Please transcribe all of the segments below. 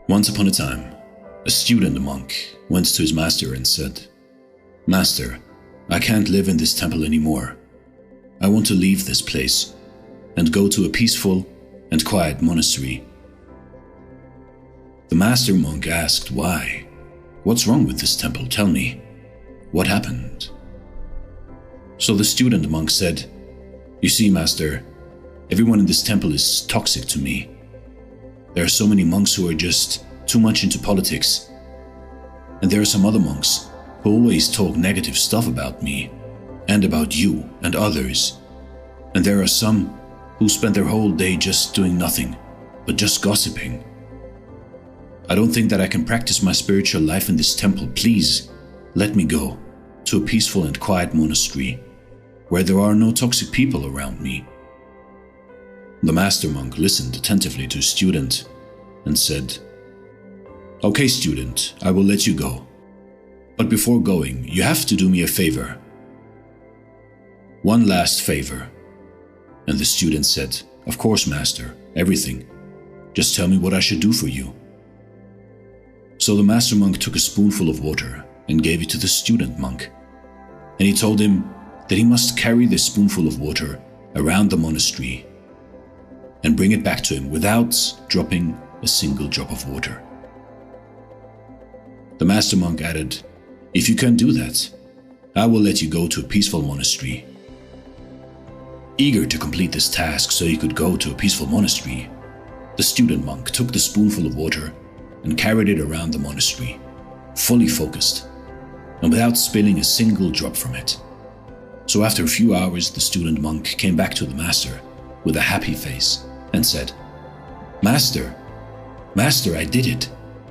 Once upon a time, a student monk went to his master and said, "Master, I can't live in this temple anymore. I want to leave this place and go to a peaceful and quiet monastery." The master monk asked, "Why? What's wrong with this temple? Tell me. What happened?" So the student monk said, "You see, master, everyone in this temple is toxic to me. There are so many monks who are just too much into politics. And there are some other monks who always talk negative stuff about me and about you and others. And there are some who spend their whole day just doing nothing, but just gossiping. I don't think that I can practice my spiritual life in this temple. Please, let me go to a peaceful and quiet monastery where there are no toxic people around me." The master monk listened attentively to his student and said, "Okay, student, I will let you go. But before going, you have to do me a favor. One last favor." And the student said, "Of course, master, everything. Just tell me what I should do for you." So the master monk took a spoonful of water and gave it to the student monk. And he told him that he must carry this spoonful of water around the monastery and bring it back to him without dropping a single drop of water. The master monk added, "If you can do that, I will let you go to a peaceful monastery." Eager to complete this task so he could go to a peaceful monastery, the student monk took the spoonful of water and carried it around the monastery, fully focused and without spilling a single drop from it. So after a few hours, the student monk came back to the master with a happy face and said, Master, I did it.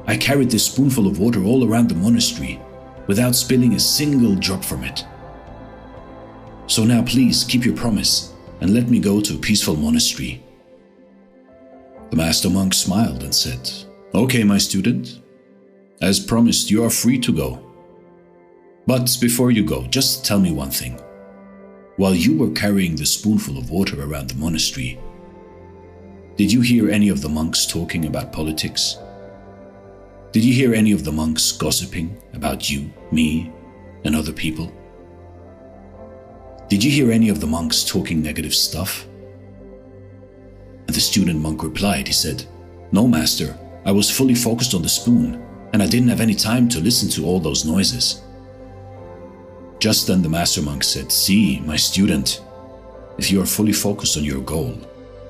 I carried this spoonful of water all around the monastery without spilling a single drop from it. So now please keep your promise and let me go to a peaceful monastery." The master monk smiled and said, "Okay, my student. As promised, you are free to go. But before you go, just tell me one thing. While you were carrying the spoonful of water around the monastery, did you hear any of the monks talking about politics? Did you hear any of the monks gossiping about you, me, and other people? Did you hear any of the monks talking negative stuff?" And the student monk replied, he said, "No, master, I was fully focused on the spoon, and I didn't have any time to listen to all those noises." Just then the master monk said, "See, my student, if you are fully focused on your goal,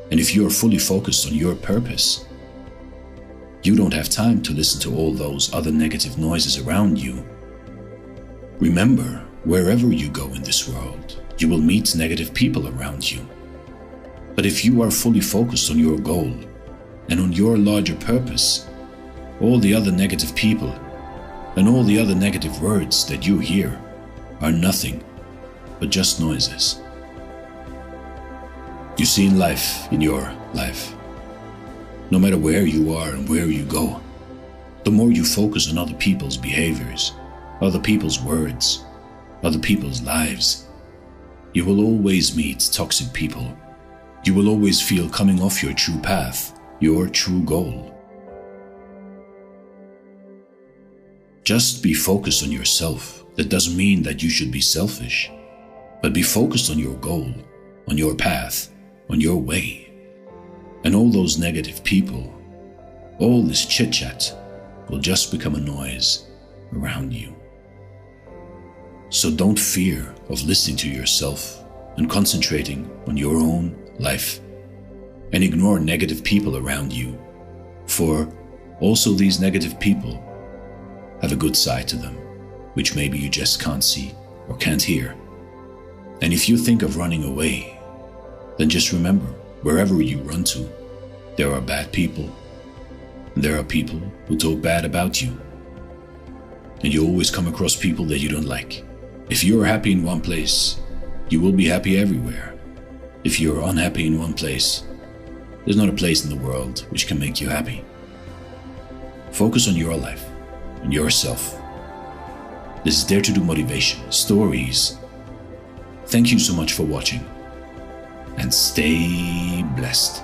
and if you are fully focused on your purpose, you don't have time to listen to all those other negative noises around you. Remember, wherever you go in this world, you will meet negative people around you. But if you are fully focused on your goal and on your larger purpose, all the other negative people and all the other negative words that you hear are nothing but just noises." You see, in life, in your life, no matter where you are and where you go, the more you focus on other people's behaviors, other people's words, other people's lives, you will always meet toxic people. You will always feel coming off your true path, your true goal. Just be focused on yourself. That doesn't mean that you should be selfish, but be focused on your goal, on your path, on your way. And all those negative people, all this chit-chat will just become a noise around you. So don't fear of listening to yourself and concentrating on your own life, and ignore negative people around you, for also these negative people have a good side to them, which maybe you just can't see or can't hear. And if you think of running away, then just remember, wherever you run to, there are bad people, and there are people who talk bad about you. And you always come across people that you don't like. If you're happy in one place, you will be happy everywhere. If you're unhappy in one place, there's not a place in the world which can make you happy. Focus on your life and yourself. This is Dare to Do Motivation Stories. Thank you so much for watching, and stay blessed.